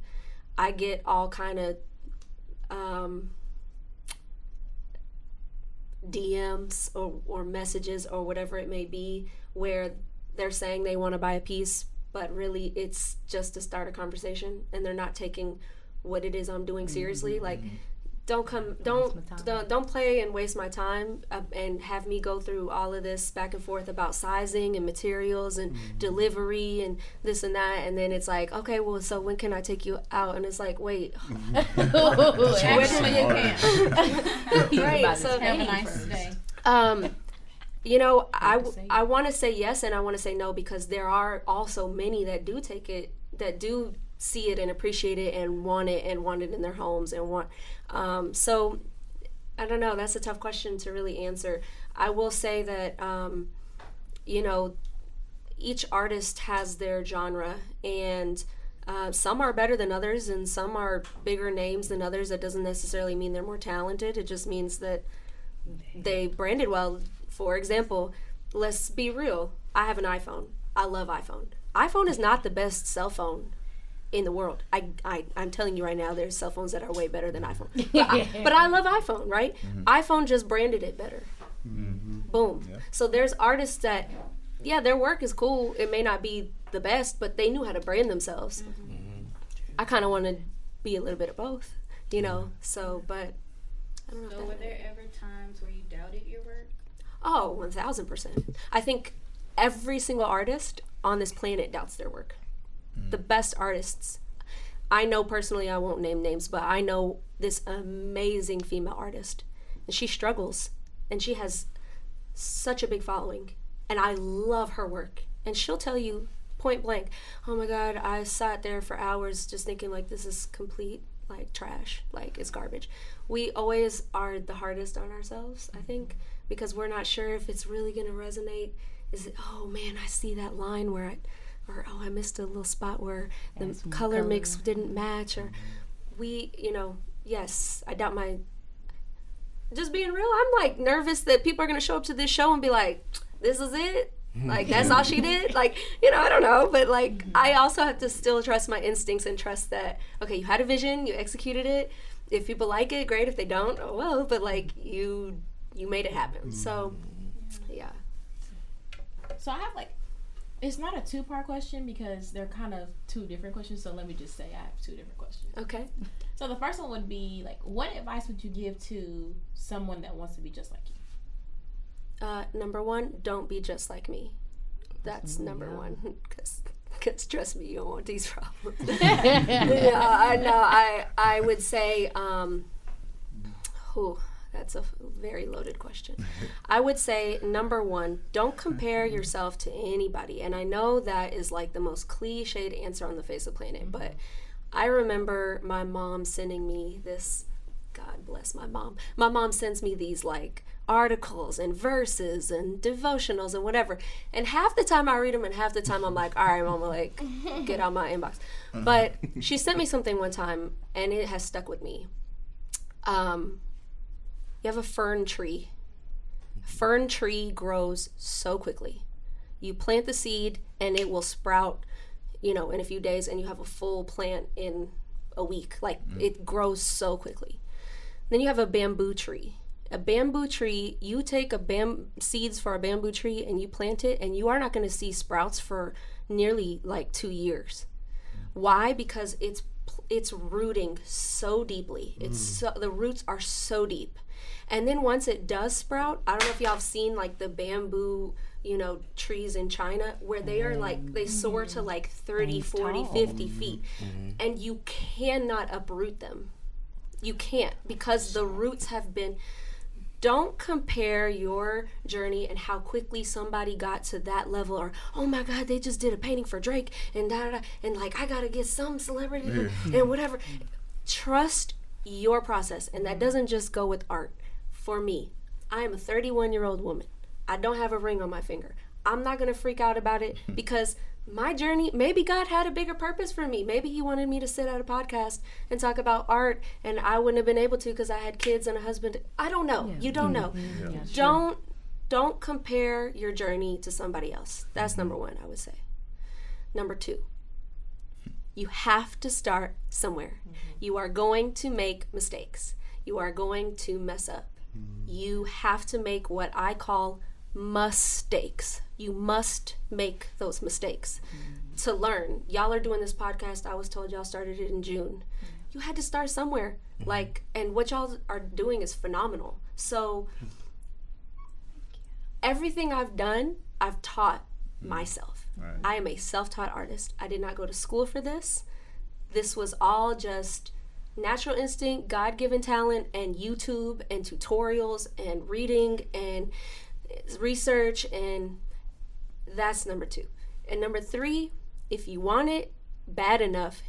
I get all kind of DMs or messages or whatever it may be, where they're saying they want to buy a piece, but really it's just to start a conversation, and they're not taking what it is I'm doing seriously. Like, don't play and waste my time and have me go through all of this back and forth about sizing and materials and delivery and this and that, and then it's like, okay, well, so when can I take you out? And it's like, wait, Actually, you can. Right? So have a nice day. I want to say yes and I want to say no, because there are also many that do take it, that do see it and appreciate it and want it in their homes and want. So I don't know. That's a tough question to really answer. I will say that, each artist has their genre, and some are better than others, and some are bigger names than others. That doesn't necessarily mean they're more talented. It just means that they branded well. For example, let's be real. I have an iPhone. I love iPhone. iPhone is not the best cell phone in the world. I'm telling you right now, there's cell phones that are way better than iPhone. But I love iPhone, right? iPhone just branded it better. Boom. Yeah. So there's artists that, their work is cool. It may not be the best, but they knew how to brand themselves. I kind of want to be a little bit of both, you know. So, but I don't know. So were there ever times where you doubted your work? Oh, 1,000%. I think every single artist on this planet doubts their work. The best artists. I know personally, I won't name names, but I know this amazing female artist. And she struggles. And she has such a big following. And I love her work. And she'll tell you point blank, oh my God, I sat there for hours just thinking like this is complete like trash, like it's garbage. We always are the hardest on ourselves, I think, because we're not sure if it's really gonna resonate. Is it, oh man, I see that line where I missed a little spot where the color mix didn't match, or we, you know, yes, I doubt my, just being real, I'm like nervous that people are gonna show up to this show and be like, this is it? Like, that's all she did? Like, you know, I don't know. But, like, I also have to still trust my instincts and trust that, okay, you had a vision, you executed it. If people like it, great. If they don't, oh well. But, like, you made it happen. So, yeah. So, I have, like, it's not a two-part question because they're kind of two different questions. So, let me just say I have two different questions. Okay. So, the first one would be, like, what advice would you give to someone that wants to be just like you? Number one, don't be just like me. That's number one. Because trust me, you don't want these problems. I would say, that's a very loaded question. I would say, number one, don't compare yourself to anybody. And I know that is like the most cliched answer on the face of the planet, but I remember my mom sending me this, God bless my mom. My mom sends me these like articles and verses and devotionals and whatever. And half the time I read them and half the time I'm like, all right, mama, like, get out my inbox. But she sent me something one time and it has stuck with me. You have a fern tree. Fern tree grows so quickly. You plant the seed and it will sprout, you know, in a few days, and you have a full plant in a week. Like, it grows so quickly. Then you have a bamboo tree. A bamboo tree, you take seeds for a bamboo tree and you plant it, and you are not going to see sprouts for nearly like 2 years. Why? Because it's rooting so deeply. The roots are so deep. And then once it does sprout, I don't know if y'all have seen like the bamboo, you know, trees in China where they are like, they soar to like 30, 40, 50 feet. And you cannot uproot them. You can't, because the roots have been. Don't compare your journey and how quickly somebody got to that level, or, oh my God, they just did a painting for Drake and and like, I gotta get some celebrity and whatever. Trust your process. And that doesn't just go with art. For me, I am a 31-year-old woman. I don't have a ring on my finger. I'm not gonna freak out about it because my journey, maybe God had a bigger purpose for me. Maybe he wanted me to sit at a podcast and talk about art, and I wouldn't have been able to because I had kids and a husband. I don't know. You don't know. Don't compare your journey to somebody else. That's number one, I would say. Number two, you have to start somewhere. You are going to make mistakes. You are going to mess up. You have to make what I call mistakes. You must make those mistakes to learn. Y'all are doing this podcast. I was told y'all started it in June. You had to start somewhere. Like, and what y'all are doing is phenomenal. So everything I've done, I've taught myself. Right. I am a self-taught artist. I did not go to school for this. This was all just natural instinct, God-given talent, and YouTube and tutorials and reading and research, and that's number two. And number three, if you want it bad enough,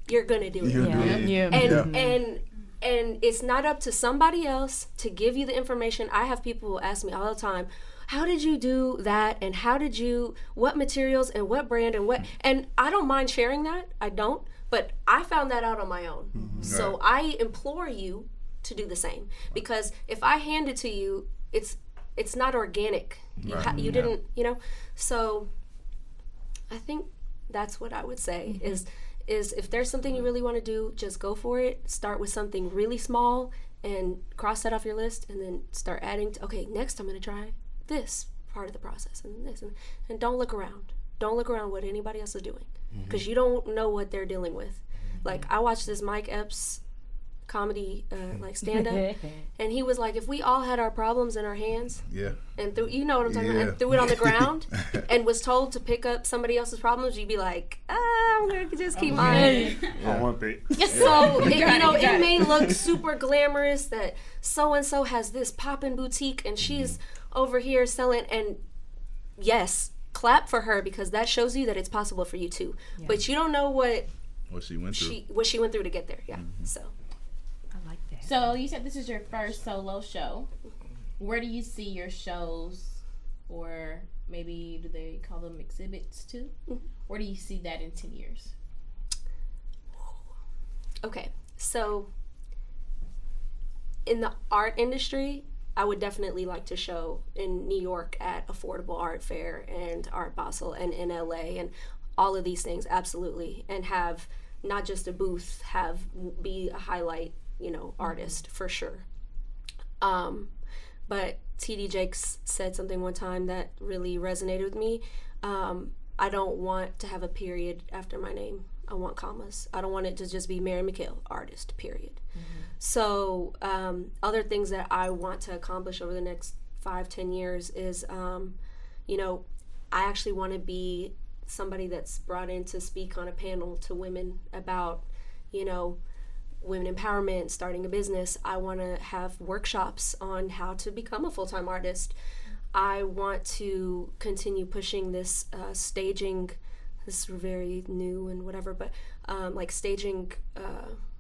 you're gonna do it. And it's not up to somebody else to give you the information. I have people who ask me all the time, how did you do that? And what materials and what brand and what, and I don't mind sharing that, I don't, but I found that out on my own. So I implore you to do the same, because if I hand it to you, it's not organic. You didn't, you know, so I think that's what I would say is if there's something you really want to do, just go for it. Start with something really small and cross that off your list, and then start adding okay, next I'm going to try this part of the process and this, and don't look around. Don't look around what anybody else is doing, because you don't know what they're dealing with. Like, I watched this Mike Epps comedy like stand-up, and he was like, if we all had our problems in our hands and threw, you know what I'm talking about, and threw it on the ground and was told to pick up somebody else's problems, you'd be like, I'm gonna just keep mine. I want that. So it may look super glamorous that so and so has this poppin' boutique and she's over here selling, and yes, clap for her, because that shows you that it's possible for you too. But you don't know what she went through to get there. So I like that. So you said this is your first solo show. Where do you see your shows, or maybe do they call them exhibits too? Where do you see that in 10 years? Okay, so in the art industry, I would definitely like to show in New York at Affordable Art Fair and Art Basel, and in LA and all of these things, absolutely, and have not just a booth, be a highlight, artist for sure. But TD Jakes said something one time that really resonated with me. I don't want to have a period after my name. I want commas. I don't want it to just be Marian Mekhail, artist, period. So other things that I want to accomplish over the next 5-10 years is, I actually want to be somebody that's brought in to speak on a panel to women about, women empowerment, starting a business. I want to have workshops on how to become a full-time artist. I want to continue pushing this staging. This is very new and whatever, but like staging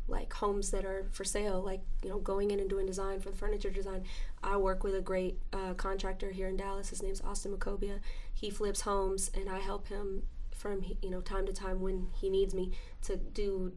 like homes that are for sale, like, going in and doing design for the furniture design. I work with a great contractor here in Dallas. His name's Austin Macobia. He flips homes, and I help him from time to time when he needs me to do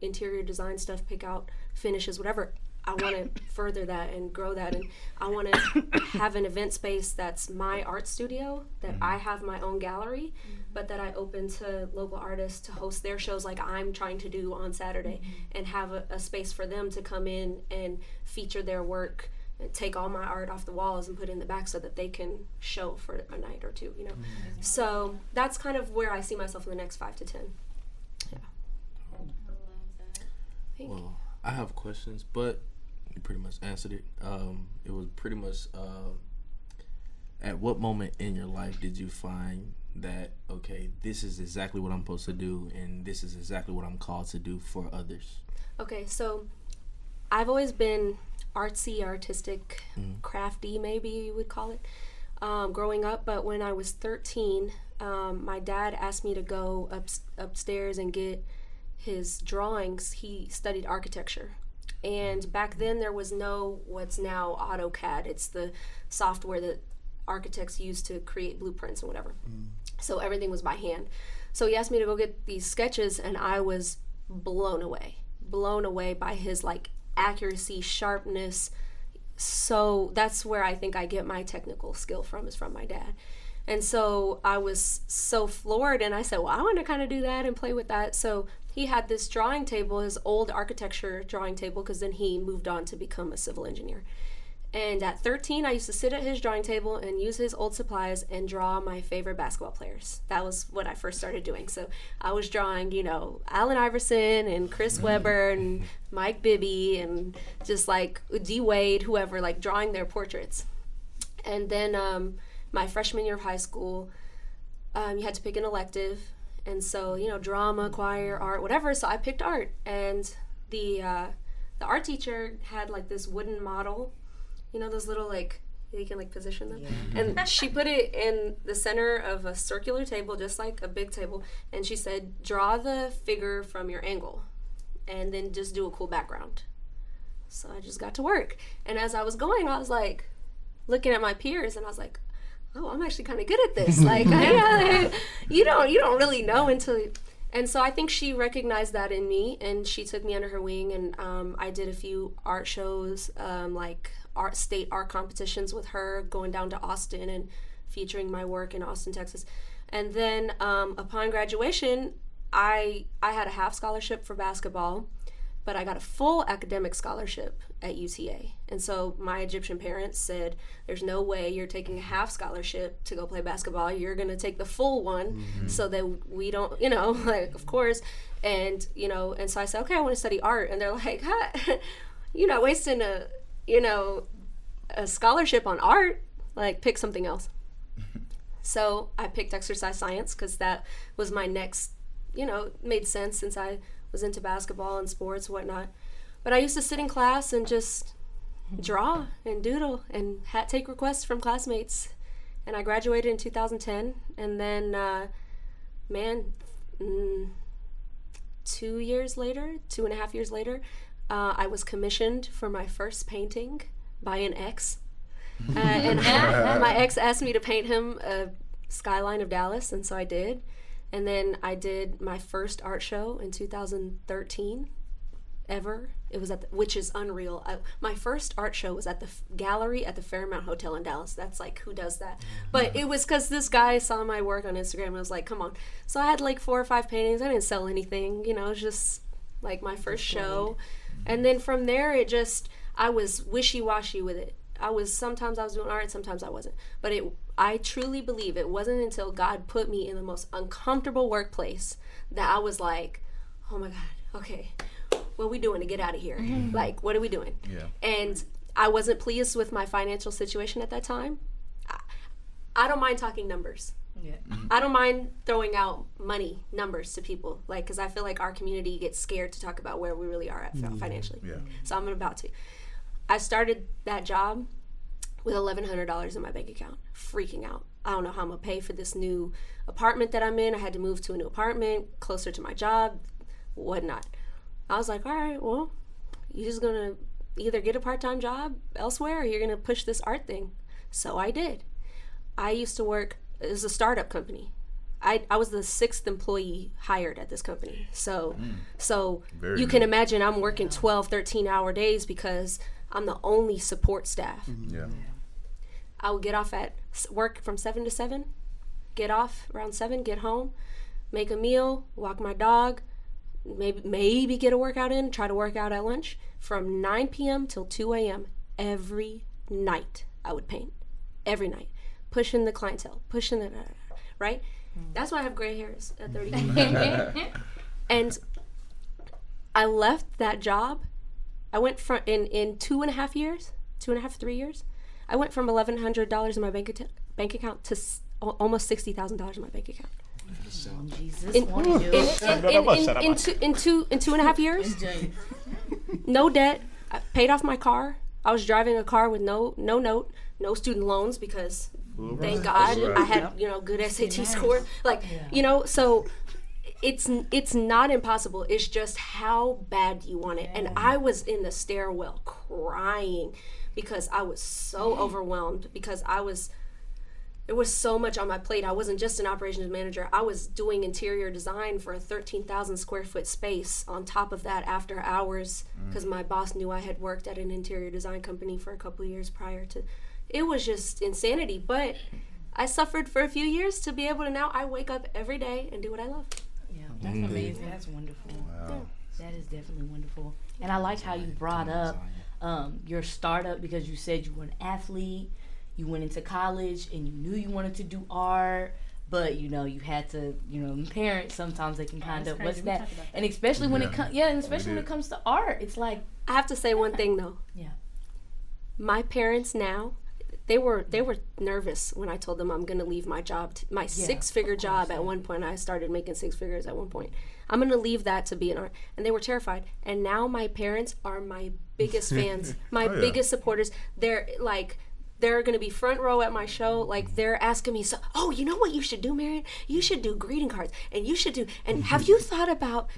interior design stuff, pick out finishes, whatever. I want to further that and grow that, and I want to have an event space that's my art studio, that I have my own gallery, but that I open to local artists to host their shows like I'm trying to do on Saturday, and have a space for them to come in and feature their work and take all my art off the walls and put it in the back so that they can show for a night or two, So that's kind of where I see myself in the next 5 to 10. Well, I have questions, but you pretty much answered it. It was pretty much, at what moment in your life did you find that, okay, this is exactly what I'm supposed to do, and this is exactly what I'm called to do for others? Okay, so I've always been artsy, artistic, crafty, maybe you would call it, growing up. But when I was 13, my dad asked me to go upstairs and get his drawings. He studied architecture. And back then there was no what's now AutoCAD. It's the software that architects use to create blueprints and whatever. So everything was by hand. So he asked me to go get these sketches, and I was blown away by his accuracy, sharpness. So that's where I think I get my technical skill from, is from my dad. And so I was so floored, and I said, well, I want to kind of do that and play with that. So he had this drawing table, his old architecture drawing table, because then he moved on to become a civil engineer. And at 13, I used to sit at his drawing table and use his old supplies and draw my favorite basketball players. That was what I first started doing. So I was drawing, Allen Iverson and Chris Webber and Mike Bibby and just D Wade, whoever, drawing their portraits. And then my freshman year of high school, you had to pick an elective. And so, drama, choir, art, whatever. So I picked art. And the art teacher had this wooden model, those little you can position them. Yeah. And she put it in the center of a circular table, just like a big table. And she said, draw the figure from your angle and then just do a cool background. So I just got to work. And as I was going, I was looking at my peers, and I was like, oh, I'm actually kind of good at this. You don't really know until. And so I think she recognized that in me, and she took me under her wing, and I did a few art shows, state art competitions with her, going down to Austin and featuring my work in Austin, Texas. And then upon graduation, I had a half scholarship for basketball, but I got a full academic scholarship at UTA. And so my Egyptian parents said, there's no way you're taking a half scholarship to go play basketball. You're going to take the full one so that we don't, like, of course. And, and so I said, okay, I want to study art. And they're like, huh, you're not wasting a scholarship on art. Like, pick something else. So I picked exercise science because that was my next, made sense since I was into basketball and sports and whatnot. But I used to sit in class and just draw and doodle and take requests from classmates. And I graduated in 2010. And then, 2.5 years later, I was commissioned for my first painting by an ex. And my ex asked me to paint him a skyline of Dallas, and so I did. And then I did my first art show in 2013 ever. It was which is unreal. My first art show was at the gallery at the Fairmount Hotel in Dallas. That's like, who does that? But it was because this guy saw my work on Instagram and was like, come on. So I had like 4 or 5 paintings. I didn't sell anything, it was just like my first show. And then from there, I was wishy-washy with it. Sometimes I was doing art, sometimes I wasn't. But I truly believe it wasn't until God put me in the most uncomfortable workplace that I was like, oh my God, okay, what are we doing to get out of here? Like, what are we doing? Yeah. And I wasn't pleased with my financial situation at that time. I don't mind talking numbers. Yeah. I don't mind throwing out money, numbers to people, like, because I feel like our community gets scared to talk about where we really are at financially. Yeah. So I'm about to. I started that job with $1,100 in my bank account, freaking out. I don't know how I'm gonna pay for this new apartment that I'm in. I had to move to a new apartment closer to my job, whatnot. I was like, all right, well, you're just gonna either get a part-time job elsewhere or you're gonna push this art thing. So I did. I used to work, it was a startup company. I was the 6th employee hired at this company. So you can imagine I'm working 12, 13-hour days because I'm the only support staff. Yeah. I would get off at work from 7 to 7, get off around 7, get home, make a meal, walk my dog, maybe get a workout in, try to work out at lunch. From 9 p.m. till 2 a.m. every night I would paint. Every night. Pushing the clientele, right? That's why I have gray hairs at 30. And I left that job. I went from in 2.5 years, 3 years, I went from $1,100 in my bank account to almost $60,000 in my bank account. Jesus, in 2.5 years, no debt. I paid off my car. I was driving a car with no note, no student loans because thank God I had good SAT score. Like so. It's not impossible. It's just how bad you want it. And I was in the stairwell crying because I was so overwhelmed because there was so much on my plate. I wasn't just an operations manager. I was doing interior design for a 13,000 square foot space on top of that after hours because my boss knew I had worked at an interior design company for a couple of years prior to. It was just insanity. But I suffered for a few years to be able to now I wake up every day and do what I love. Yeah, that's amazing. That's wonderful. Wow. That is definitely wonderful. And I like how you brought up your startup because you said you were an athlete, you went into college, and you knew you wanted to do art, but you had to, parents sometimes they can kind of what's that? And especially when it comes, when it comes to art, it's like I have to say one thing though. Yeah. My parents now. They were nervous when I told them I'm going to leave my job, my 6-figure job at one point. I started making 6 figures at one point. I'm going to leave that to be an art. And they were terrified. And now my parents are my biggest fans, my biggest supporters. They're going to be front row at my show. Like they're asking me, you know what you should do, Marian? You should do greeting cards. And you should do, and have you thought about,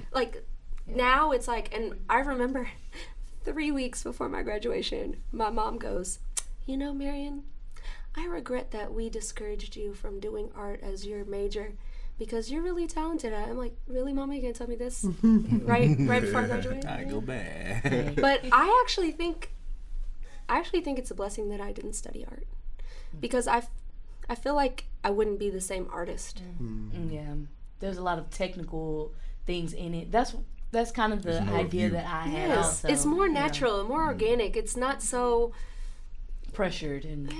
now it's like, and I remember 3 weeks before my graduation, my mom goes, Marian, I regret that we discouraged you from doing art as your major because you're really talented at it. I'm like, really, Mama, you gonna tell me this right before I graduate? I go back. But I actually think it's a blessing that I didn't study art because I I feel like I wouldn't be the same artist. Yeah, there's a lot of technical things in it. That's kind of the idea that I had. Yes, Also, it's more natural and more organic. It's not so pressured and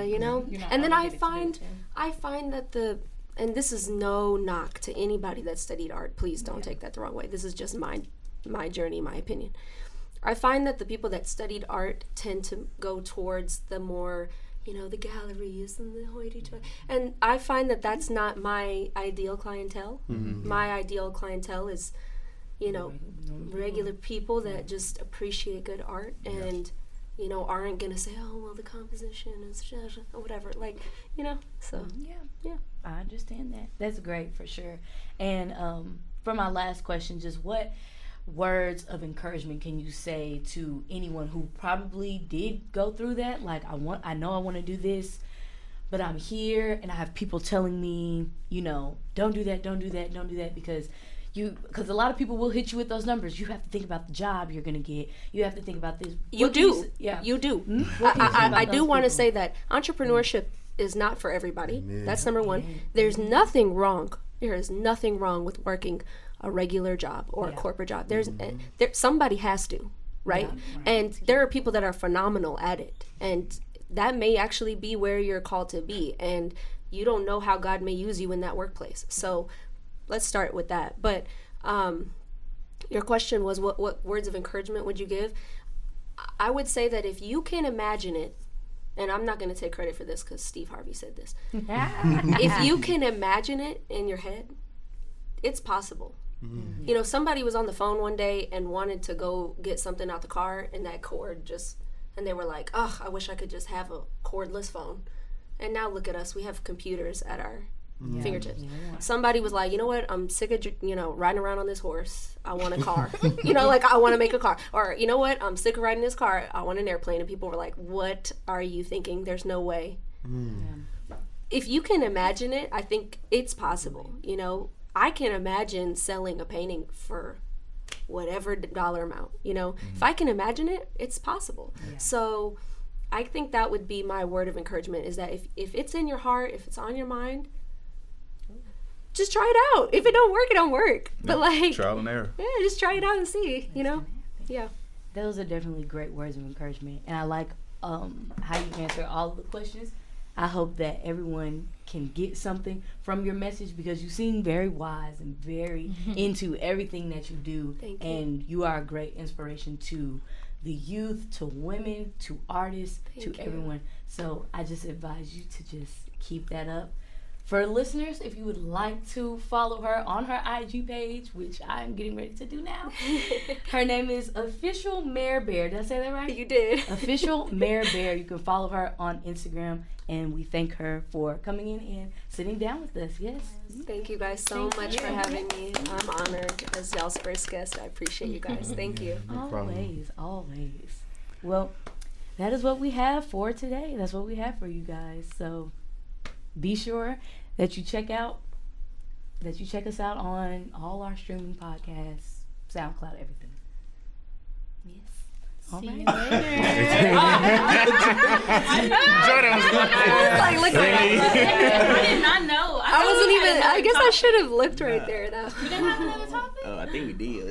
you know. And then I find that and this is no knock to anybody that studied art. Please don't take that the wrong way. This is just my journey, my opinion. I find that the people that studied art tend to go towards the more, you know, the galleries and the hoity-toity. And I find that that's not my ideal clientele. My ideal clientele is, you know, regular people that just appreciate good art and, you know, aren't going to say, oh, well, the composition is or whatever. Like, you know, so. Yeah. I understand that. That's great for sure. And for my last question, just what words of encouragement can you say to anyone who probably did go through that? Like, I know I want to do this, but I'm here and I have people telling me, you know, don't do that, because a lot of people will hit you with those numbers. You have to think about the job you're gonna get. You have to think about this. You do. Mm-hmm. I do want to say that entrepreneurship is not for everybody. That's number one. There's nothing wrong. There is nothing wrong with working a regular job or a corporate job. Somebody has to, right? And there are people that are phenomenal at it, and that may actually be where you're called to be, and you don't know how God may use you in that workplace. So let's start with that. But your question was what words of encouragement would you give? I would say that if you can imagine it, and I'm not going to take credit for this because Steve Harvey said this. If you can imagine it in your head, it's possible. You know, somebody was on the phone one day and wanted to go get something out the car, and that cord and they were like, oh, I wish I could just have a cordless phone. And now look at us, we have computers at our fingertips. Somebody was like, you know what, I'm sick of, you know, riding around on this horse. I want a car. You know, like, I want to make a car. Or, you know what, I'm sick of riding this car. I want an airplane. And people were like, what are you thinking? There's no way. If you can imagine it, I think it's possible. You know, I can imagine selling a painting for whatever dollar amount, you know. If I can imagine it, it's possible. So I think that would be my word of encouragement, is that if it's in your heart, if it's on your mind, just try it out. If it don't work, it don't work. But like, trial and error. Yeah, just try it out and see, you know. Those are definitely great words of encouragement, and I like how you answer all of the questions. I hope that everyone can get something from your message, because you seem very wise and very into everything that you do. Thank you. And you are a great inspiration to the youth, to women, to artists, to everyone. So I just advise you to just keep that up. For listeners, if you would like to follow her on her IG page, which I'm getting ready to do now, her name is Official Mayor Bear. Did I say that right? You did. Official Mayor Bear. You can follow her on Instagram, and we thank her for coming in and sitting down with us. Yes. Thank you guys so much for having me. I'm honored as y'all's first guest. I appreciate you guys. Thank you. Always. Well, that is what we have for today. That's what we have for you guys. So be sure that you check us out on all our streaming podcasts, SoundCloud, everything. Yes. See you later. Jordan was Like, look at I did not know. I wasn't even. I guess I should have looked right there. Though. We didn't have another topic. Oh, I think we did.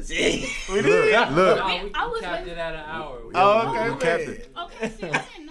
Look. I was capped it at an hour. Oh, okay. We capped it. Okay, see, I didn't know.